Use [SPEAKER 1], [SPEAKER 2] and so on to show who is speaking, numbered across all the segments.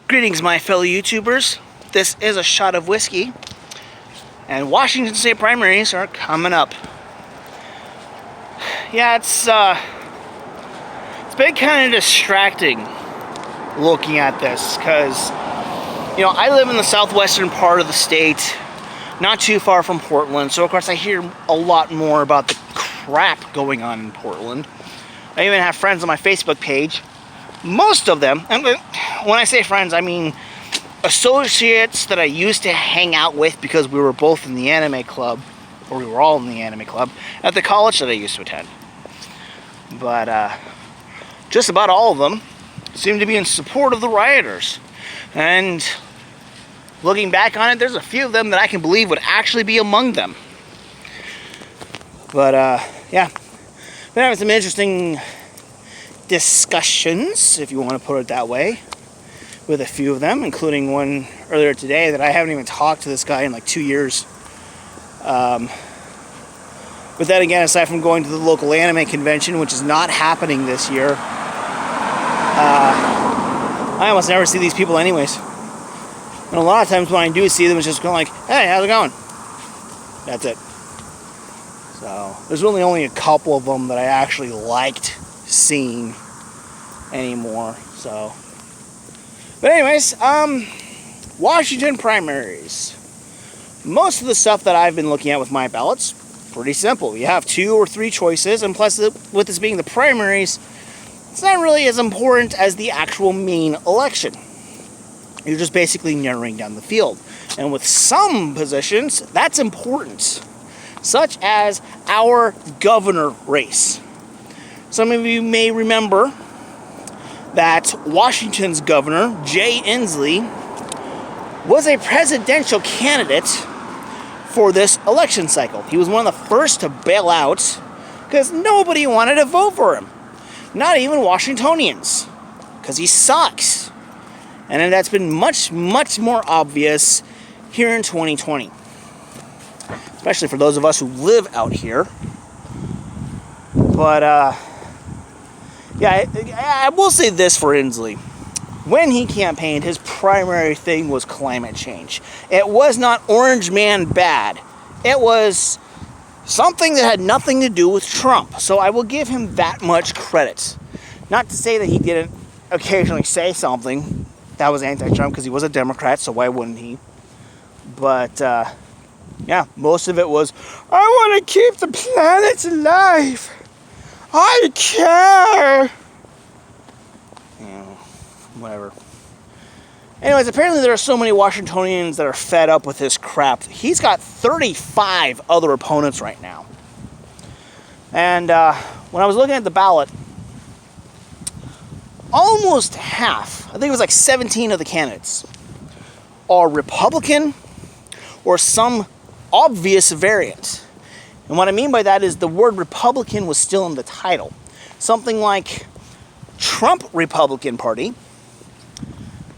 [SPEAKER 1] Greetings, my fellow YouTubers. This is a shot of whiskey, and Washington State primaries are coming up. Yeah, it's been kind of distracting looking at this because, you know, I live in the southwestern part of the state, not too far from Portland, so of course I hear a lot more about the crap going on in Portland. I even have friends on my Facebook page. Most of them, and when I say friends, I mean associates that I used to hang out with because we were both in the anime club, or we were all in the anime club, at the college that I used to attend. But just about all of them seem to be in support of the rioters. And looking back on it, there's a few of them that I can believe would actually be among them. But yeah, been having some interesting discussions, if you want to put it that way, with a few of them, including one earlier today that I haven't even talked to this guy in like 2 years. But then again, aside from going to the local anime convention, which is not happening this year, I almost never see these people anyways. And a lot of times when I do see them, it's just kind of like, hey, how's it going? That's it. So there's really only a couple of them that I actually liked seeing anymore. So, but anyways, Washington primaries. Most of the stuff that I've been looking at with my ballots, pretty simple. You have 2 or 3 choices, and plus with this being the primaries, it's not really as important as the actual main election. You're just basically narrowing down the field. And with some positions, that's important, such as our governor race. Some of you may remember that Washington's governor, Jay Inslee, was a presidential candidate for this election cycle. He was one of the first to bail out because nobody wanted to vote for him. Not even Washingtonians, because he sucks. And then that's been much, much more obvious here in 2020. Especially for those of us who live out here. But, yeah, I will say this for Inslee. When he campaigned, his primary thing was climate change. It was not Orange Man bad. It was something that had nothing to do with Trump. So I will give him that much credit. Not to say that he didn't occasionally say something that was anti-Trump, because he was a Democrat, so why wouldn't he? But, yeah, most of it was, I want to keep the planet alive. I care. You know, whatever. Anyways, apparently there are so many Washingtonians that are fed up with this crap. He's got 35 other opponents right now. And when I was looking at the ballot, almost half, I think it was like 17 of the candidates, are Republican or some obvious variant. And what I mean by that is the word Republican was still in the title. Something like Trump Republican Party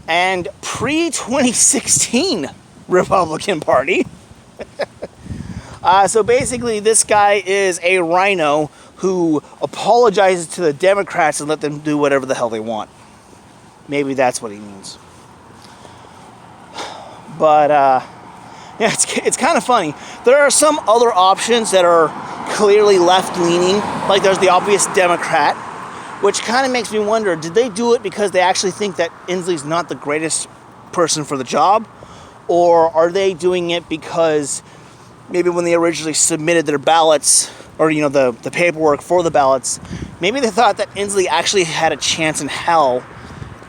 [SPEAKER 1] and pre-2016 Republican Party. So basically this guy is a rhino who apologizes to the Democrats and let them do whatever the hell they want. Maybe that's what he means. But, yeah, it's kind of funny. There are some other options that are clearly left-leaning, like there's the obvious Democrat, which kind of makes me wonder, did they do it because they actually think that Inslee's not the greatest person for the job? Or are they doing it because maybe when they originally submitted their ballots, or, you know, the paperwork for the ballots, maybe they thought that Inslee actually had a chance in hell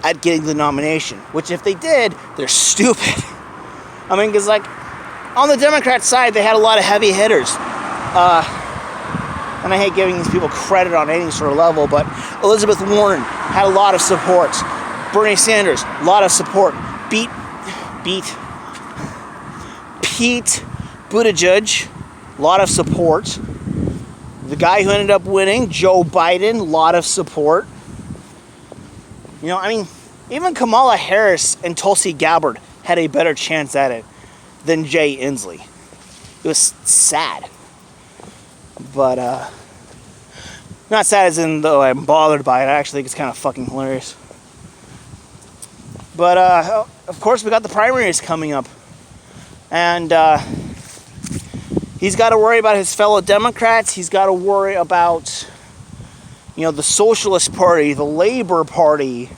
[SPEAKER 1] at getting the nomination, which if they did, they're stupid. I mean, because, like, on the Democrat side, they had a lot of heavy hitters. And I hate giving these people credit on any sort of level, but Elizabeth Warren had a lot of support. Bernie Sanders, a lot of support. Pete Buttigieg, a lot of support. The guy who ended up winning, Joe Biden, a lot of support. You know, I mean, even Kamala Harris and Tulsi Gabbard had a better chance at it than Jay Inslee. It was sad. But, not sad as in though I'm bothered by it. I actually think it's kind of fucking hilarious. But, of course, we got the primaries coming up. And he's got to worry about his fellow Democrats. He's got to worry about, the Socialist Party, the Labor Party.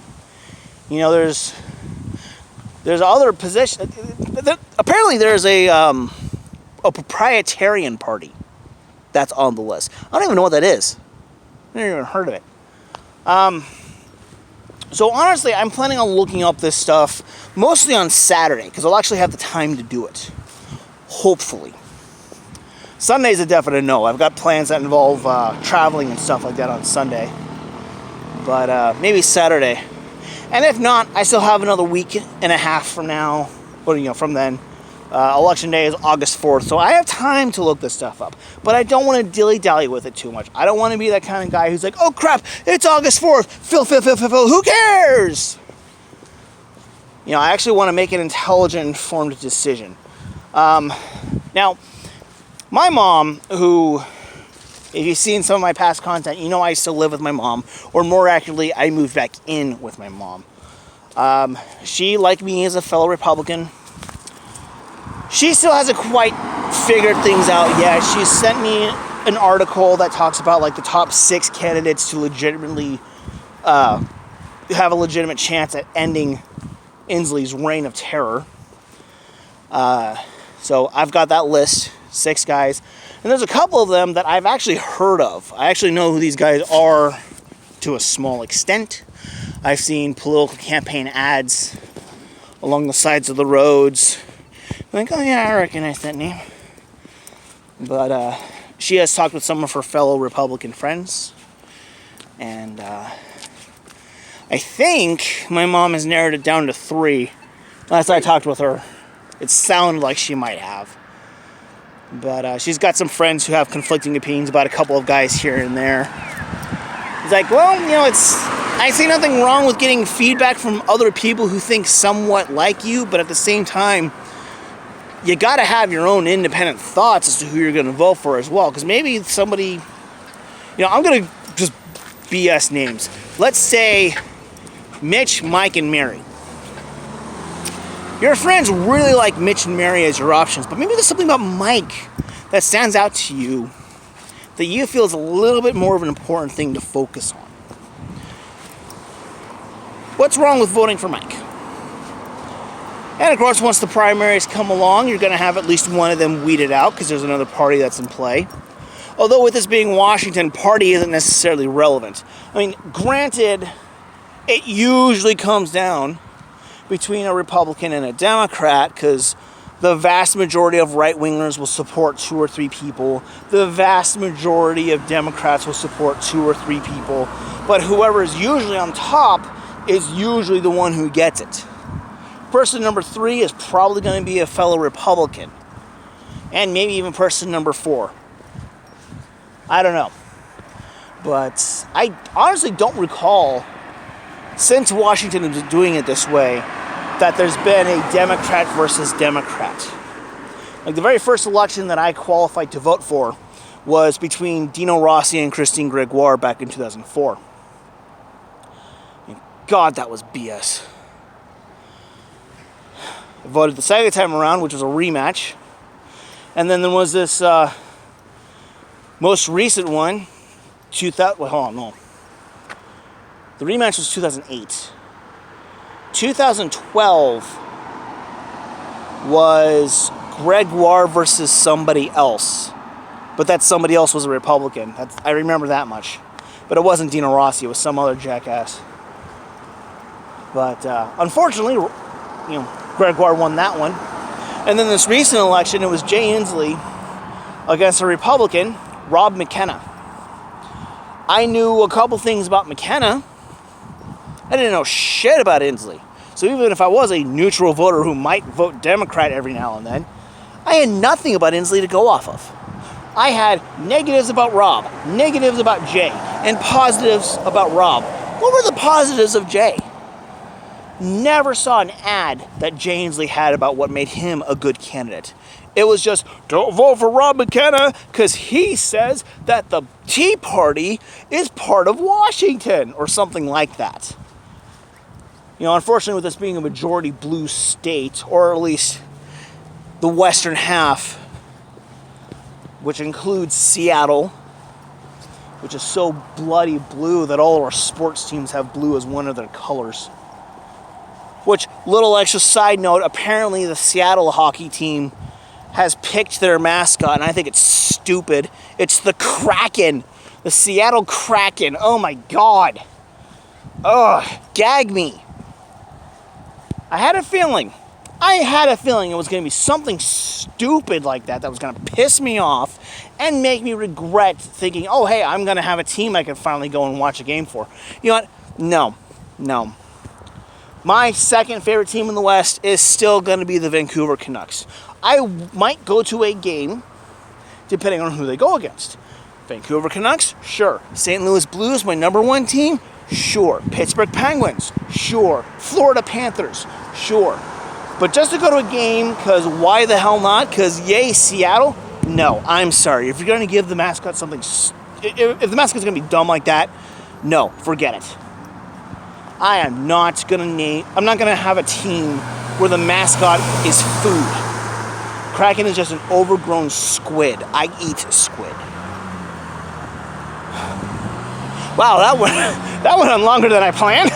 [SPEAKER 1] There's other positions. Apparently there's a proprietarian party that's on the list. I don't even know what that is. I've never even heard of it. So honestly, I'm planning on looking up this stuff mostly on Saturday, because I'll actually have the time to do it. Hopefully. Sunday's a definite no. I've got plans that involve traveling and stuff like that on Sunday. But maybe Saturday. And if not, I still have another week and a half from now, or from then. Election day is August 4th, so I have time to look this stuff up. But I don't want to dilly-dally with it too much. I don't want to be that kind of guy who's like, oh crap, it's August 4th, Phil, who cares? I actually want to make an intelligent, informed decision. Now, my mom, who, if you've seen some of my past content, I still live with my mom, or more accurately, I moved back in with my mom. She, like me, is a fellow Republican. She still hasn't quite figured things out yet. She sent me an article that talks about the top 6 candidates to legitimately have a legitimate chance at ending Inslee's reign of terror. So I've got that list, 6 guys. And there's a couple of them that I've actually heard of. I actually know who these guys are to a small extent. I've seen political campaign ads along the sides of the roads. Oh yeah, I recognize that name. But she has talked with some of her fellow Republican friends. And I think my mom has narrowed it down to 3. Last I talked with her, it sounded like she might have. But she's got some friends who have conflicting opinions about a couple of guys here and there. It's like, well, I see nothing wrong with getting feedback from other people who think somewhat like you, but at the same time, you got to have your own independent thoughts as to who you're going to vote for as well. Because maybe somebody, I'm going to just BS names. Let's say Mitch, Mike, and Mary. Your friends really like Mitch and Mary as your options, but maybe there's something about Mike that stands out to you that you feel is a little bit more of an important thing to focus on. What's wrong with voting for Mike? And of course, once the primaries come along, you're going to have at least one of them weeded out because there's another party that's in play. Although with this being Washington, party isn't necessarily relevant. I mean, granted, it usually comes down between a Republican and a Democrat because the vast majority of right-wingers will support 2 or 3 people. The vast majority of Democrats will support 2 or 3 people. But whoever is usually on top is usually the one who gets it. Person number 3 is probably going to be a fellow Republican. And maybe even person number 4. I don't know. But I honestly don't recall, since Washington is doing it this way, that there's been a Democrat versus Democrat. Like the very first election that I qualified to vote for was between Dino Rossi and Christine Gregoire back in 2004. And God, that was BS. I voted the second time around, which was a rematch. And then there was this most recent one, hold on, no. The rematch was 2008. 2012 was Gregoire versus somebody else. But that somebody else was a Republican. I remember that much. But it wasn't Dino Rossi, it was some other jackass. But unfortunately, Gregoire won that one. And then this recent election, it was Jay Inslee against a Republican, Rob McKenna. I knew a couple things about McKenna. I didn't know shit about Inslee. So even if I was a neutral voter who might vote Democrat every now and then, I had nothing about Inslee to go off of. I had negatives about Rob, negatives about Jay, and positives about Rob. What were the positives of Jay? Never saw an ad that Jay Inslee had about what made him a good candidate. It was just, don't vote for Rob McKenna because he says that the Tea Party is part of Washington, or something like that. You know, unfortunately, with this being a majority blue state, or at least the western half, which includes Seattle, which is so bloody blue that all of our sports teams have blue as one of their colors. Which, little extra side note, apparently the Seattle hockey team has picked their mascot, and I think it's stupid. It's the Kraken. The Seattle Kraken. Oh my God. Ugh, gag me. I had a feeling it was going to be something stupid like that was going to piss me off and make me regret thinking, oh, hey, I'm going to have a team I can finally go and watch a game for. You know what? No. My second favorite team in the West is still going to be the Vancouver Canucks. I might go to a game depending on who they go against. Vancouver Canucks? Sure. St. Louis Blues, my number one team? Sure. Pittsburgh Penguins? Sure. Florida Panthers? Sure. But just to go to a game, because why the hell not? Because yay, Seattle? No, I'm sorry. If you're going to give the mascot something... If the mascot's going to be dumb like that, no, forget it. I'm not going to have a team where the mascot is food. Kraken is just an overgrown squid. I eat squid. Wow, that went on longer than I planned.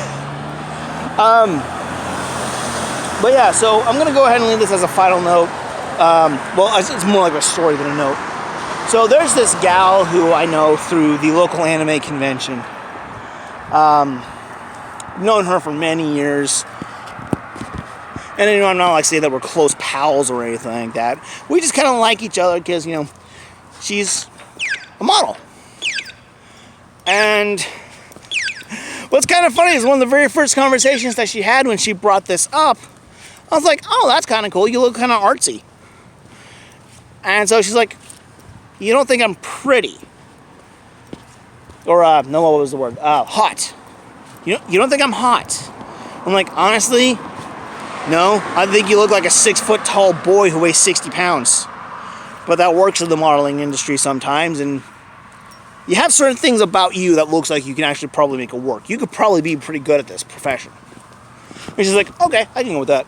[SPEAKER 1] But yeah, so I'm going to go ahead and leave this as a final note. Well, it's more like a story than a note. So there's this gal who I know through the local anime convention. Known her for many years. And you know, I'm not like saying that we're close pals or anything like that. We just kind of like each other because, you know, she's a model. And what's kind of funny is one of the very first conversations that she had when she brought this up, I was like, oh, that's kind of cool. You look kind of artsy. And so she's like, you don't think I'm pretty? Or, no, what was the word? Hot. You don't think I'm hot? I'm like, honestly, no. I think you look like a 6-foot tall boy who weighs 60 pounds. But that works in the modeling industry sometimes, and you have certain things about you that looks like you can actually probably make it work. You could probably be pretty good at this profession. And she's like, okay, I can go with that.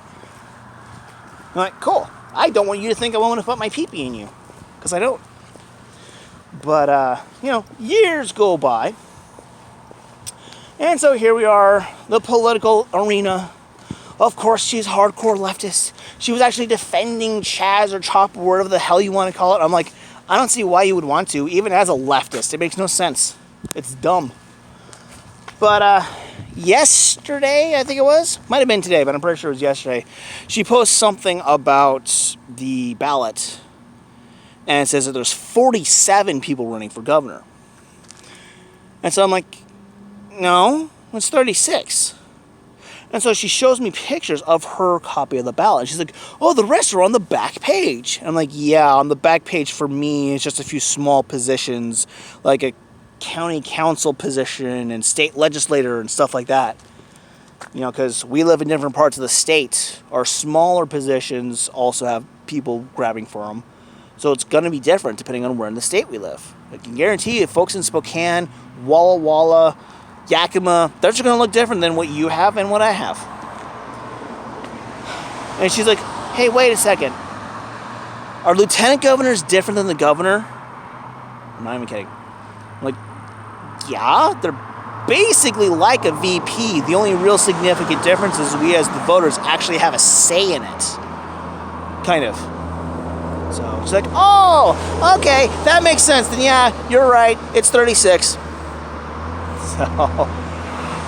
[SPEAKER 1] I'm like, cool. I don't want you to think I want to put my pee-pee in you. Because I don't. But, you know, years go by. And so here we are, the political arena. Of course, she's hardcore leftist. She was actually defending Chaz or Chop or whatever the hell you want to call it. I'm like, I don't see why you would want to, even as a leftist. It makes no sense. It's dumb. But yesterday, I think it was, might have been today, but I'm pretty sure it was yesterday, she posted something about the ballot, and it says that there's 47 people running for governor. And so I'm like, no, it's 36. And so she shows me pictures of her copy of the ballot. And she's like, oh, the rest are on the back page. And I'm like, yeah, on the back page for me, it's just a few small positions, like a county council position and state legislator and stuff like that. You know, because we live in different parts of the state. Our smaller positions also have people grabbing for them. So it's going to be different depending on where in the state we live. I can guarantee you, folks in Spokane, Walla Walla, Yakima, they're just going to look different than what you have and what I have. And she's like, hey, wait a second. Are lieutenant governors different than the governor? I'm not even kidding. I'm like, yeah, they're basically like a VP. The only real significant difference is we as the voters actually have a say in it. Kind of. So she's like, oh, okay, that makes sense. Then yeah, you're right. It's 36. So,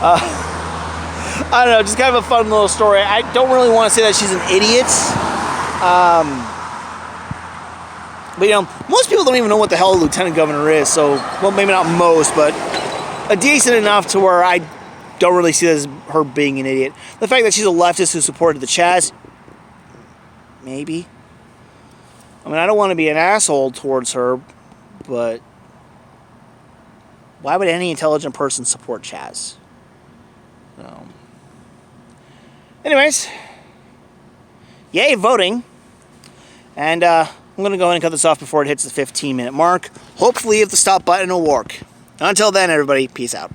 [SPEAKER 1] I don't know, just kind of a fun little story. I don't really want to say that she's an idiot. But, you know, most people don't even know what the hell a lieutenant governor is. So, well, maybe not most, but a decent enough to where I don't really see this as her being an idiot. The fact that she's a leftist who supported the Chaz, maybe. I mean, I don't want to be an asshole towards her, but why would any intelligent person support Chaz? So, anyways, yay voting. And I'm going to go ahead and cut this off before it hits the 15-minute mark. Hopefully, if the stop button will work. Until then, everybody, peace out.